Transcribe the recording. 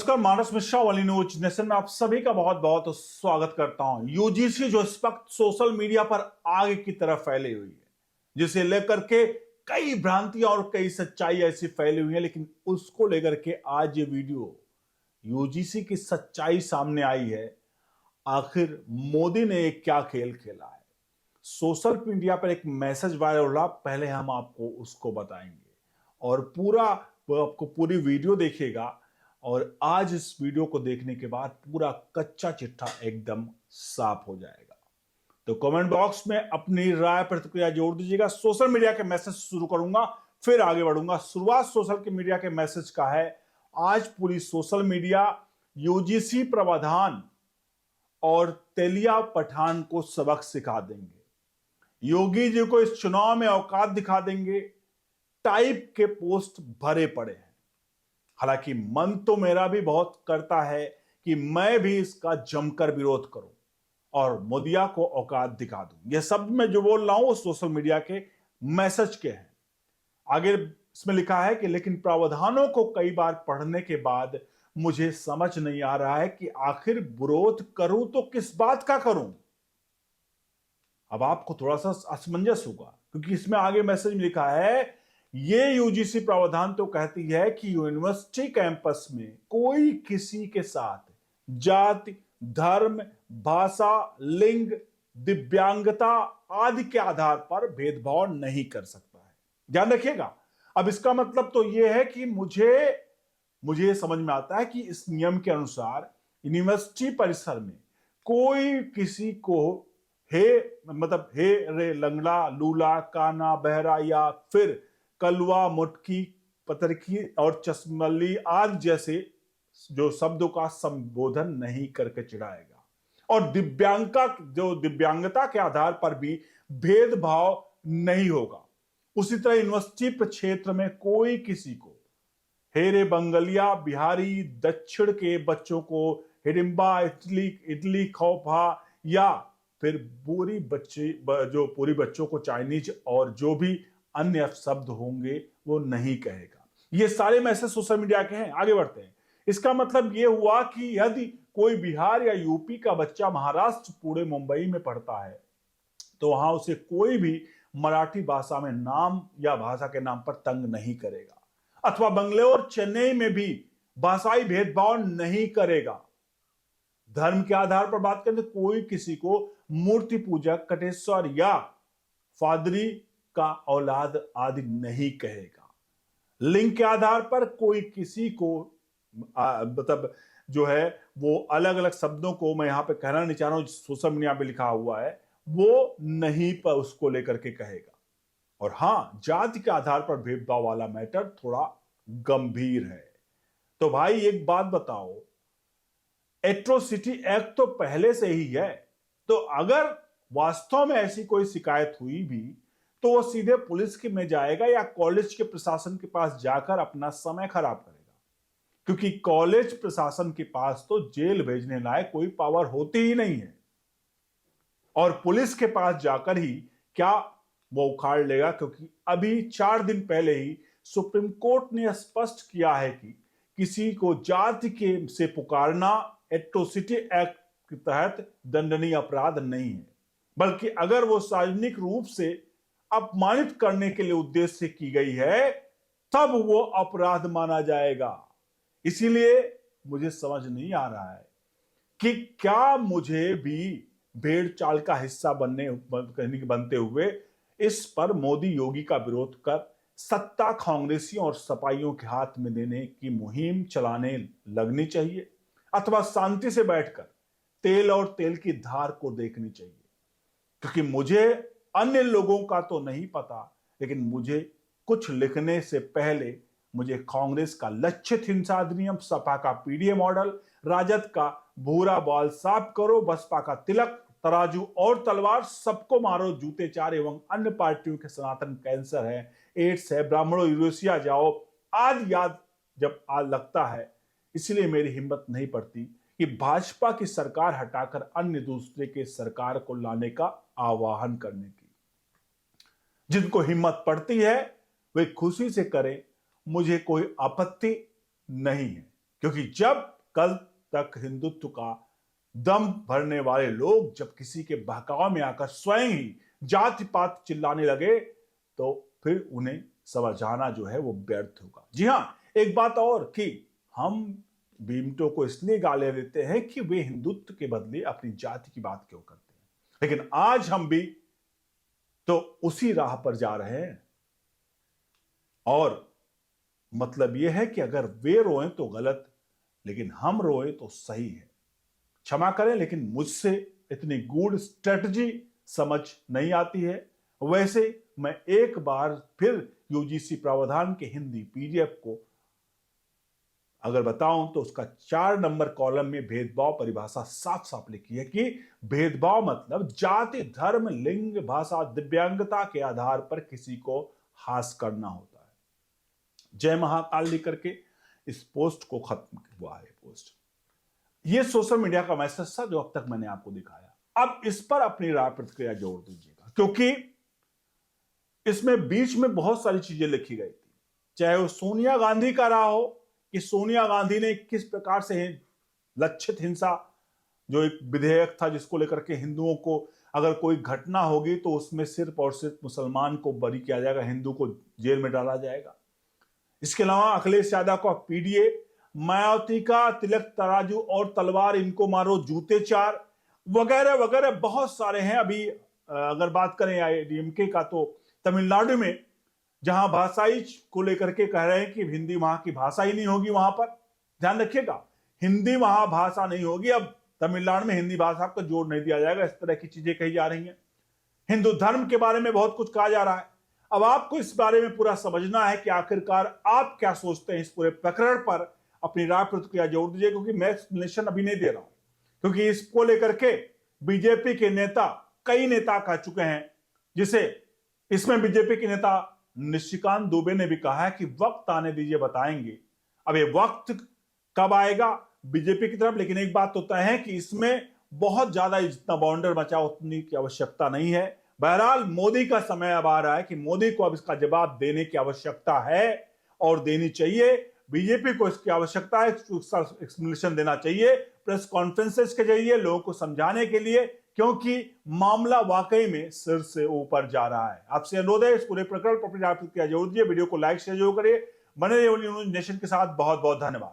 नमस्कार, मानस मिश्रा वाली news nation में आप सभी का बहुत बहुत स्वागत करता हूं। यूजीसी जो इस वक्त सोशल मीडिया पर आग की तरह फैली हुई है, जिसे लेकर के कई भ्रांतियां और कई सच्चाई ऐसी फैली हुई है, लेकिन उसको लेकर के आज ये वीडियो यूजीसी की सच्चाई सामने आई है। आखिर मोदी ने एक क्या खेल खेला है। सोशल मीडिया पर एक मैसेज वायरल हो रहा, पहले हम आपको उसको बताएंगे और आपको पूरी वीडियो देखिएगा। और आज इस वीडियो को देखने के बाद पूरा कच्चा चिट्ठा एकदम साफ हो जाएगा। तो कमेंट बॉक्स में अपनी राय प्रतिक्रिया जोड़ दीजिएगा। सोशल मीडिया के मैसेज शुरू करूंगा, फिर आगे बढ़ूंगा। शुरुआत सोशल के मीडिया के मैसेज का है। आज पूरी सोशल मीडिया यूजीसी प्रावधान और तेलिया पठान को सबक सिखा देंगे। योगी जी को इस चुनाव में औकात दिखा देंगे टाइप के पोस्ट भरे पड़े हैं। हालांकि मन तो मेरा भी बहुत करता है कि मैं भी इसका जमकर विरोध करूं और मोदिया को औकात दिखा दूं। यह सब मैं जो बोल रहा हूं वो सोशल मीडिया के मैसेज के हैं। आगे इसमें लिखा है कि लेकिन प्रावधानों को कई बार पढ़ने के बाद मुझे समझ नहीं आ रहा है कि आखिर विरोध करूं तो किस बात का करूं। अब आपको थोड़ा सा असमंजस होगा, क्योंकि इसमें आगे मैसेज में लिखा है ये यूजीसी प्रावधान तो कहती है कि यूनिवर्सिटी कैंपस में कोई किसी के साथ जाति, धर्म, भाषा, लिंग, दिव्यांगता आदि के आधार पर भेदभाव नहीं कर सकता है। ध्यान रखिएगा। अब इसका मतलब तो यह है कि मुझे समझ में आता है कि इस नियम के अनुसार यूनिवर्सिटी परिसर में कोई किसी को हे रे, लंगड़ा, लूला, काना, बहरा या फिर कलवा, मुटकी, पतरकी और चश्मली आदि जैसे जो शब्दों का संबोधन नहीं करके चिढ़ाएगा। और दिव्यांगता के आधार पर भी भेदभाव नहीं होगा। उसी तरह यूनिवर्सिटी क्षेत्र में कोई किसी को हेरे, बंगलिया, बिहारी, दक्षिण के बच्चों को हिडिंबा, इडली खौफा या फिर पूरी बच्चों को चाइनीज और जो भी अन्य शब्द होंगे वो नहीं कहेगा। ये सारे मैसेज सोशल मीडिया के हैं। आगे बढ़ते हैं। इसका मतलब ये हुआ कि यदि कोई बिहार या यूपी का बच्चा महाराष्ट्र, पुणे, मुंबई में पढ़ता है तो वहां उसे कोई भी मराठी भाषा में नाम या भाषा के नाम पर तंग नहीं करेगा, अथवा बंगलोर, चेन्नई में भी भाषाई भेदभाव नहीं करेगा। धर्म के आधार पर बात करें तो कोई किसी को मूर्ति पूजक, कटेश्वर या फादरी का औलाद आदि नहीं कहेगा। लिंग के आधार पर कोई किसी को जो है वो अलग अलग शब्दों को मैं यहां पे कहना नहीं चाह रहा हूं, सोशल मीडिया पे लिखा हुआ है वो नहीं पर उसको लेकर के कहेगा। और हां, जाति के आधार पर भेदभाव वाला मैटर थोड़ा गंभीर है। तो भाई एक बात बताओ, एट्रोसिटी एक्ट तो पहले से ही है, तो अगर वास्तव में ऐसी कोई शिकायत हुई भी तो वो सीधे पुलिस के में जाएगा या कॉलेज के प्रशासन के पास जाकर अपना समय खराब करेगा, क्योंकि कॉलेज प्रशासन के पास तो जेल भेजने लायक कोई पावर होती ही नहीं है। और पुलिस के पास जाकर ही क्या वो उखाड़ लेगा, क्योंकि अभी 4 दिन पहले ही सुप्रीम कोर्ट ने स्पष्ट किया है कि किसी को जाति के से पुकारना एट्रोसिटी एक्ट के तहत दंडनीय अपराध नहीं है, बल्कि अगर वो सार्वजनिक रूप से अपमानित करने के लिए उद्देश्य से की गई है तब वो अपराध माना जाएगा। इसीलिए मुझे समझ नहीं आ रहा है कि क्या मुझे भी भेड़ चाल का हिस्सा बनते हुए इस पर मोदी योगी का विरोध कर सत्ता कांग्रेसियों और सपाइयों के हाथ में देने की मुहिम चलाने लगनी चाहिए, अथवा शांति से बैठकर तेल और तेल की धार को देखनी चाहिए। क्योंकि मुझे अन्य लोगों का तो नहीं पता, लेकिन मुझे कुछ लिखने से पहले मुझे कांग्रेस का लक्षित हिंसा अधिनियम, सपा का पीडीए मॉडल, राजद का भूरा बाल साफ करो, बसपा का तिलक, तराजू और तलवार, सबको मारो, जूते चार एवं अन्य पार्टियों के सनातन कैंसर है, एड्स है, ब्राह्मणों यूरोसिया जाओ आदि याद जब लगता है। इसलिए मेरी हिम्मत नहीं पड़ती कि भाजपा की सरकार हटाकर अन्य दूसरे के सरकार को लाने का आह्वान करने की। जिनको हिम्मत पड़ती है वे खुशी से करें, मुझे कोई आपत्ति नहीं है, क्योंकि जब कल तक हिंदुत्व का दम भरने वाले लोग जब किसी के बहकाव में आकर स्वयं ही जाति पात चिल्लाने लगे तो फिर उन्हें समझाना जो है वो व्यर्थ होगा। जी हां, एक बात और कि हम भीमटो को इसलिए गालियां देते हैं कि वे हिंदुत्व के बदले अपनी जाति की बात क्यों करते हैं, लेकिन आज हम भी तो उसी राह पर जा रहे हैं। और मतलब यह है कि अगर वे रोएं तो गलत, लेकिन हम रोएं तो सही है। क्षमा करें, लेकिन मुझसे इतनी गूढ़ स्ट्रेटजी समझ नहीं आती है। वैसे मैं एक बार फिर यूजीसी प्रावधान के हिंदी पीडीएफ को अगर बताऊं तो उसका 4 नंबर कॉलम में भेदभाव परिभाषा साफ साफ लिखी है कि भेदभाव मतलब जाति, धर्म, लिंग, भाषा, दिव्यांगता के आधार पर किसी को हास करना होता है। जय महाकाल लिख करके इस पोस्ट को खत्म हुआ है। पोस्ट ये सोशल मीडिया का मैसेज था जो अब तक मैंने आपको दिखाया। अब इस पर अपनी राय प्रतिक्रिया जोड़ दीजिएगा, क्योंकि इसमें बीच में बहुत सारी चीजें लिखी गई थी, चाहे वो सोनिया गांधी का रहा हो कि सोनिया गांधी ने किस प्रकार से लक्षित हिंसा जो एक विधेयक था जिसको लेकर के हिंदुओं को अगर कोई घटना होगी तो उसमें सिर्फ और सिर्फ मुसलमान को बरी किया जाएगा, हिंदू को जेल में डाला जाएगा। इसके अलावा अखिलेश यादव का पीडीए, मायावती का तिलक तराजू और तलवार इनको मारो जूते चार, वगैरह वगैरह बहुत सारे हैं। अभी अगर बात करें डीएमके का तो तमिलनाडु में जहां भाषाई को लेकर के कह रहे हैं कि हिंदी वहां की भाषा ही नहीं होगी, वहां पर ध्यान रखिएगा, हिंदी वहां भाषा नहीं होगी, अब तमिलनाडु में हिंदी भाषा को जोड़ नहीं दिया जाएगा। इस तरह की चीजें कही जा रही हैं। हिंदू धर्म के बारे में बहुत कुछ कहा जा रहा है। अब आपको इस बारे में पूरा समझना है कि आखिरकार आप क्या सोचते हैं इस पूरे प्रकरण पर। अपनी राय प्रतिक्रिया जोड़ दीजिए, क्योंकि मैं एक्सप्लेनेशन अभी नहीं दे रहा हूं, क्योंकि इसको लेकर के बीजेपी के नेता, कई नेता कह चुके हैं, जिसे इसमें बीजेपी के नेता निशिकांत दुबे ने भी कहा है कि वक्त आने दीजिए, बताएंगे। अब ये वक्त कब आएगा बीजेपी की तरफ, लेकिन एक बात तो तय है कि इसमें बहुत ज्यादा जितना बाउंडर बचा उतनी की आवश्यकता नहीं है। बहरहाल मोदी का समय अब आ रहा है कि मोदी को अब इसका जवाब देने की आवश्यकता है और देनी चाहिए। बीजेपी को इसकी आवश्यकता है, एक्सप्लेनेशन देना चाहिए प्रेस कॉन्फ्रेंसेस के जरिए लोगों को समझाने के लिए, क्योंकि मामला वाकई में सिर से ऊपर जा रहा है। आपसे अनुरोध है इस पूरे प्रकरण पर अपनी राय प्रतिक्रिया जरूर दीजिए, वीडियो को लाइक शेयर जरूर करिए। बने रहिए न्यूज़ नेशन के साथ। बहुत बहुत धन्यवाद।